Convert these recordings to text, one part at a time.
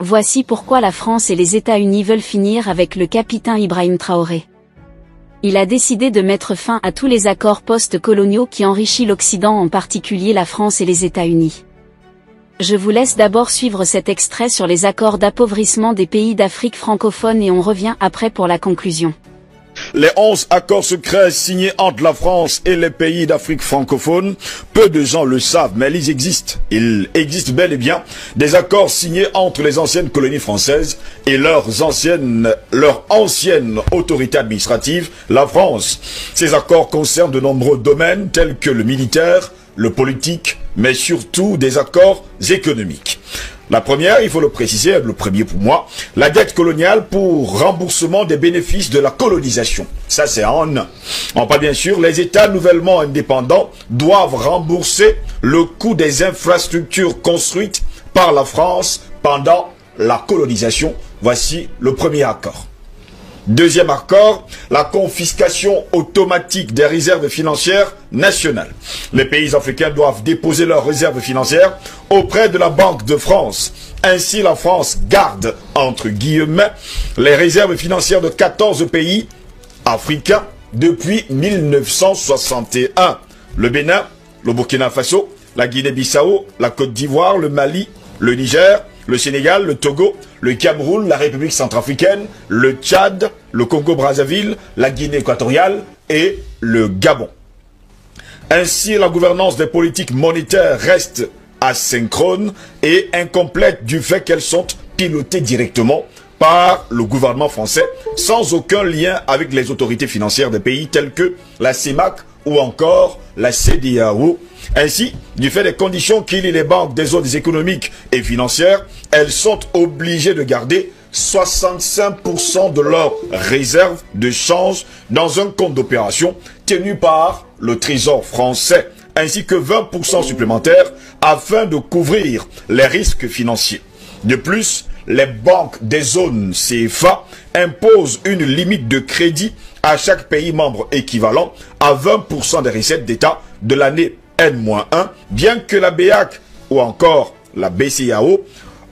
Voici pourquoi la France et les États-Unis veulent finir avec le capitaine Ibrahim Traoré. Il a décidé de mettre fin à tous les accords post-coloniaux qui enrichissent l'Occident, en particulier la France et les États-Unis. Je vous laisse d'abord suivre cet extrait sur les accords d'appauvrissement des pays d'Afrique francophone et on revient après pour la conclusion. Les 11 accords secrets signés entre la France et les pays d'Afrique francophone, peu de gens le savent, mais ils existent. Il existe bel et bien des accords signés entre les anciennes colonies françaises et leur ancienne autorité administrative, la France. Ces accords concernent de nombreux domaines tels que le militaire, le politique, mais surtout des accords économiques. La première, il faut le préciser, le premier pour moi, la dette coloniale pour remboursement des bénéfices de la colonisation. Ça, c'est en un. En pas bien sûr, les États nouvellement indépendants doivent rembourser le coût des infrastructures construites par la France pendant la colonisation. Voici le premier accord. Deuxième accord, la confiscation automatique des réserves financières nationales. Les pays africains doivent déposer leurs réserves financières auprès de la Banque de France. Ainsi, la France garde, entre guillemets, les réserves financières de 14 pays africains depuis 1961. Le Bénin, le Burkina Faso, la Guinée-Bissau, la Côte d'Ivoire, le Mali, le Niger, le Sénégal, le Togo, le Cameroun, la République centrafricaine, le Tchad, le Congo-Brazzaville, la Guinée équatoriale et le Gabon. Ainsi, la gouvernance des politiques monétaires reste asynchrone et incomplète du fait qu'elles sont pilotées directement par le gouvernement français sans aucun lien avec les autorités financières des pays tels que la CEMAC ou encore la CEDEAO. Ainsi, du fait des conditions qui lient les banques des zones économiques et financières, elles sont obligées de garder 65% de leurs réserves de change dans un compte d'opération tenu par le Trésor français, ainsi que 20% supplémentaires afin de couvrir les risques financiers. De plus, les banques des zones CFA imposent une limite de crédit à chaque pays membre équivalent à 20% des recettes d'État de l'année N-1, bien que la BEAC ou encore la BCEAO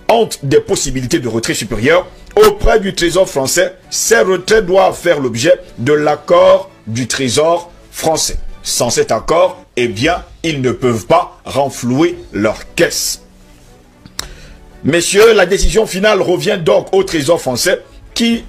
ont des possibilités de retrait supérieures auprès du Trésor français. Ces retraits doivent faire l'objet de l'accord du Trésor français. Sans cet accord, eh bien, ils ne peuvent pas renflouer leur caisse. Messieurs, la décision finale revient donc au Trésor français qui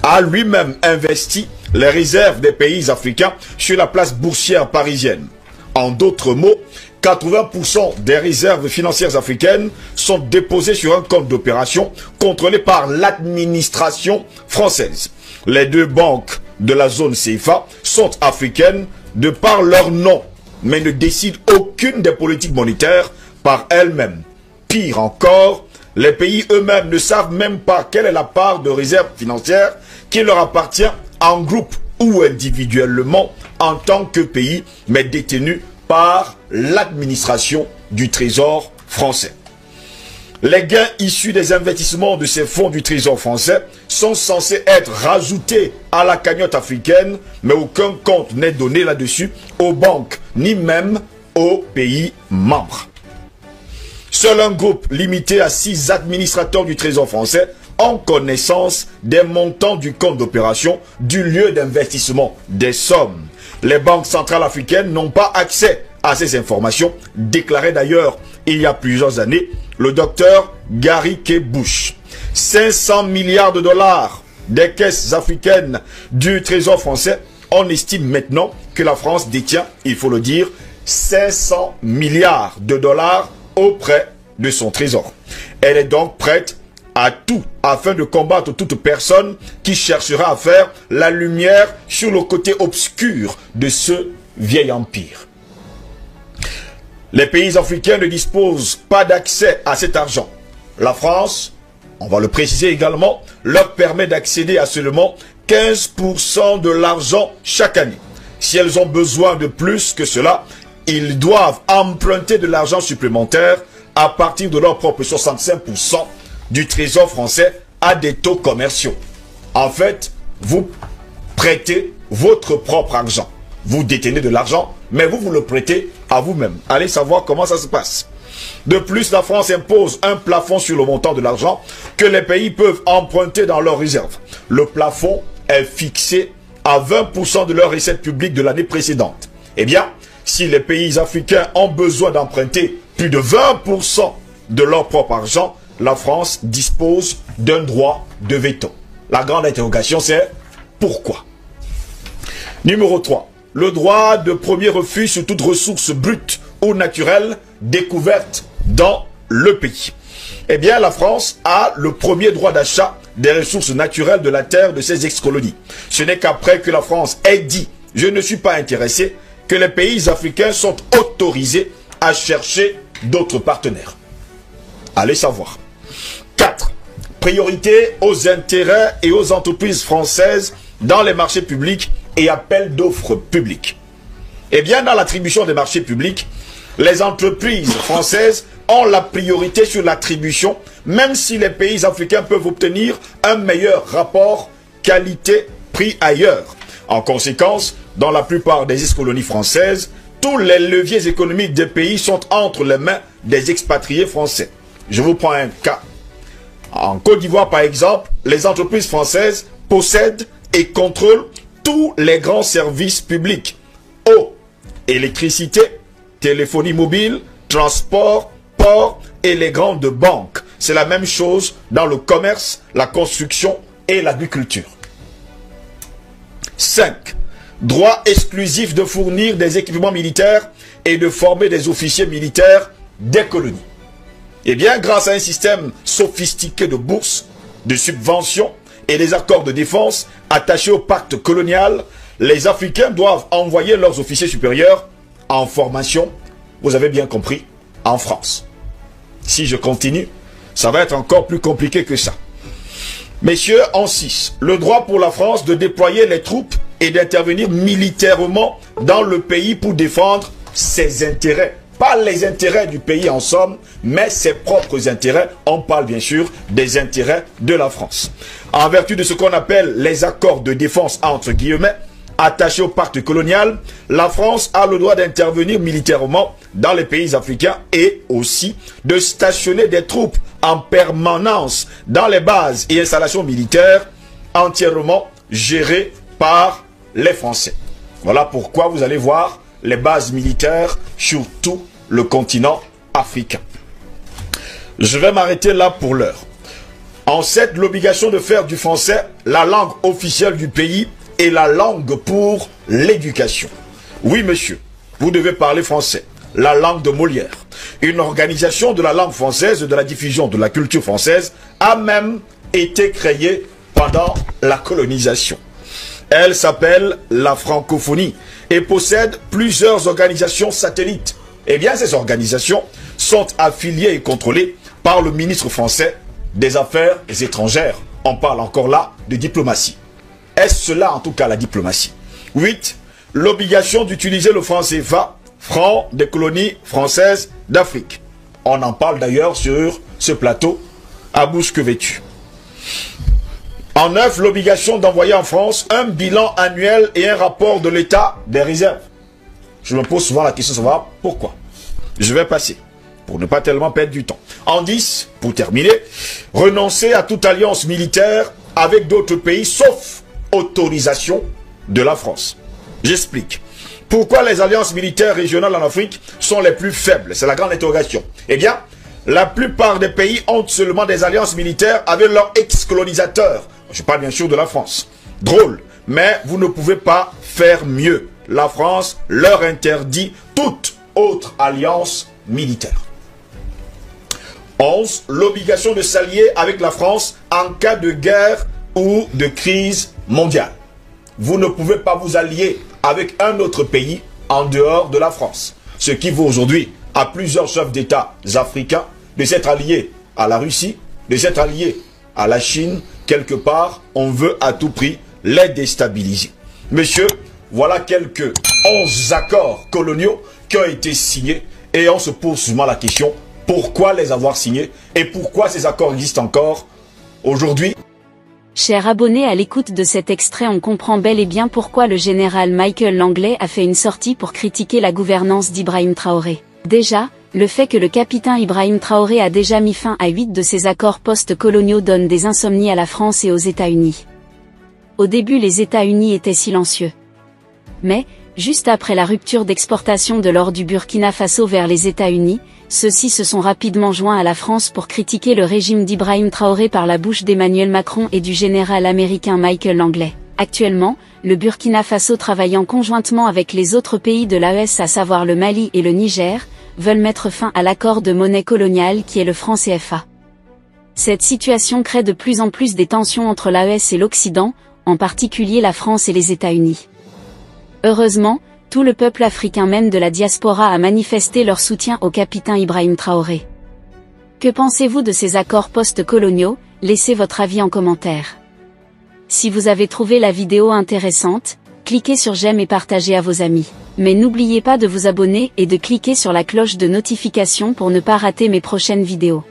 a lui-même investi les réserves des pays africains sur la place boursière parisienne. En d'autres mots, 80% des réserves financières africaines sont déposées sur un compte d'opération contrôlé par l'administration française. Les deux banques de la zone CFA sont africaines de par leur nom, mais ne décident aucune des politiques monétaires par elles-mêmes. Pire encore, les pays eux-mêmes ne savent même pas quelle est la part de réserves financières qui leur appartient en groupe ou individuellement en tant que pays, mais détenus par l'administration du Trésor français. Les gains issus des investissements de ces fonds du Trésor français sont censés être rajoutés à la cagnotte africaine, mais aucun compte n'est donné là-dessus aux banques, ni même aux pays membres. Seul un groupe limité à 6 administrateurs du Trésor français ont connaissance des montants du compte d'opération, du lieu d'investissement, des sommes. Les banques centrales africaines n'ont pas accès à ces informations, déclarait d'ailleurs il y a plusieurs années le docteur Gary K. Bush. 500 milliards de dollars des caisses africaines du Trésor français. On estime maintenant que la France détient, il faut le dire, 500 milliards de dollars auprès de son trésor. Elle est donc prête à tout afin de combattre toute personne qui cherchera à faire la lumière sur le côté obscur de ce vieil empire. Les pays africains ne disposent pas d'accès à cet argent. La France, on va le préciser également, leur permet d'accéder à seulement 15% de l'argent chaque année. Si elles ont besoin de plus que cela, ils doivent emprunter de l'argent supplémentaire à partir de leur propre 65% du Trésor français à des taux commerciaux. En fait, vous prêtez votre propre argent. Vous détenez de l'argent, mais vous le prêtez à vous-même. Allez savoir comment ça se passe. De plus, la France impose un plafond sur le montant de l'argent que les pays peuvent emprunter dans leurs réserves. Le plafond est fixé à 20% de leurs recettes publiques de l'année précédente. Eh bien, si les pays africains ont besoin d'emprunter plus de 20% de leur propre argent, la France dispose d'un droit de veto. La grande interrogation, c'est pourquoi? Numéro 3. Le droit de premier refus sur toute ressource brute ou naturelle découverte dans le pays. Eh bien, la France a le premier droit d'achat des ressources naturelles de la terre de ses ex-colonies. Ce n'est qu'après que la France ait dit « je ne suis pas intéressé » que les pays africains sont autorisés à chercher d'autres partenaires. Allez savoir. 4. Priorité aux intérêts et aux entreprises françaises dans les marchés publics et appels d'offres publics. Eh bien, dans l'attribution des marchés publics, les entreprises françaises ont la priorité sur l'attribution, même si les pays africains peuvent obtenir un meilleur rapport qualité-prix ailleurs. En conséquence, dans la plupart des ex-colonies françaises, tous les leviers économiques des pays sont entre les mains des expatriés français. Je vous prends un cas. En Côte d'Ivoire, par exemple, les entreprises françaises possèdent et contrôlent tous les grands services publics. Eau, électricité, téléphonie mobile, transport, port et les grandes banques. C'est la même chose dans le commerce, la construction et l'agriculture. 5. Droit exclusif de fournir des équipements militaires et de former des officiers militaires des colonies. Eh bien, grâce à un système sophistiqué de bourses, de subventions et des accords de défense attachés au pacte colonial, les Africains doivent envoyer leurs officiers supérieurs en formation, vous avez bien compris, en France. Si je continue, ça va être encore plus compliqué que ça. Messieurs, en 6, le droit pour la France de déployer les troupes et d'intervenir militairement dans le pays pour défendre ses intérêts. Pas les intérêts du pays en somme, mais ses propres intérêts. On parle bien sûr des intérêts de la France. En vertu de ce qu'on appelle les accords de défense entre guillemets, attachés au pacte colonial, la France a le droit d'intervenir militairement dans les pays africains et aussi de stationner des troupes en permanence dans les bases et installations militaires entièrement gérées par les Français. Voilà pourquoi vous allez voir les bases militaires sur tout le continent africain. Je vais m'arrêter là pour l'heure. En 7, l'obligation de faire du français la langue officielle du pays et la langue pour l'éducation. Oui, monsieur, vous devez parler français, la langue de Molière. Une organisation de la langue française et de la diffusion de la culture française a même été créée pendant la colonisation. Elle s'appelle la francophonie et possède plusieurs organisations satellites. Eh bien, ces organisations sont affiliées et contrôlées par le ministre français des Affaires étrangères. On parle encore là de diplomatie. Est-ce cela en tout cas la diplomatie? 8. L'obligation d'utiliser le franc CFA, franc des colonies françaises d'Afrique. On en parle d'ailleurs sur ce plateau à bouche que vêtue. En 9, l'obligation d'envoyer en France un bilan annuel et un rapport de l'état des réserves. Je me pose souvent la question de savoir pourquoi. Je vais passer, pour ne pas tellement perdre du temps. En 10, pour terminer, renoncer à toute alliance militaire avec d'autres pays, sauf autorisation de la France. J'explique. Pourquoi les alliances militaires régionales en Afrique sont les plus faibles? C'est la grande interrogation. Eh bien, la plupart des pays ont seulement des alliances militaires avec leurs ex-colonisateurs. Je parle bien sûr de la France. Drôle, mais vous ne pouvez pas faire mieux. La France leur interdit toute autre alliance militaire. 11. L'obligation de s'allier avec la France en cas de guerre ou de crise mondiale. Vous ne pouvez pas vous allier avec un autre pays en dehors de la France. Ce qui vaut aujourd'hui à plusieurs chefs d'État africains de s'être alliés à la Russie, de s'être alliés à la Chine. Quelque part, on veut à tout prix les déstabiliser. Monsieur, voilà quelques 11 accords coloniaux qui ont été signés et on se pose souvent la question, pourquoi les avoir signés et pourquoi ces accords existent encore aujourd'hui? Chers abonnés, à l'écoute de cet extrait, on comprend bel et bien pourquoi le général Michael Langley a fait une sortie pour critiquer la gouvernance d'Ibrahim Traoré. Déjà, Le fait que le capitaine Ibrahim Traoré a déjà mis fin à 8 de ces accords post-coloniaux donne des insomnies à la France et aux États-Unis. Au début, les États-Unis étaient silencieux. Mais, juste après la rupture d'exportation de l'or du Burkina Faso vers les États-Unis, ceux-ci se sont rapidement joints à la France pour critiquer le régime d'Ibrahim Traoré par la bouche d'Emmanuel Macron et du général américain Michael Langley. Actuellement, le Burkina Faso, travaillant conjointement avec les autres pays de l'AES, à savoir le Mali et le Niger, veulent mettre fin à l'accord de monnaie coloniale qui est le franc CFA. Cette situation crée de plus en plus des tensions entre l'AES et l'Occident, en particulier la France et les États-Unis. Heureusement, tout le peuple africain, même de la diaspora, a manifesté leur soutien au capitaine Ibrahim Traoré. Que pensez-vous de ces accords post-coloniaux? Laissez votre avis en commentaire. Si vous avez trouvé la vidéo intéressante, cliquez sur j'aime et partagez à vos amis. Mais n'oubliez pas de vous abonner et de cliquer sur la cloche de notification pour ne pas rater mes prochaines vidéos.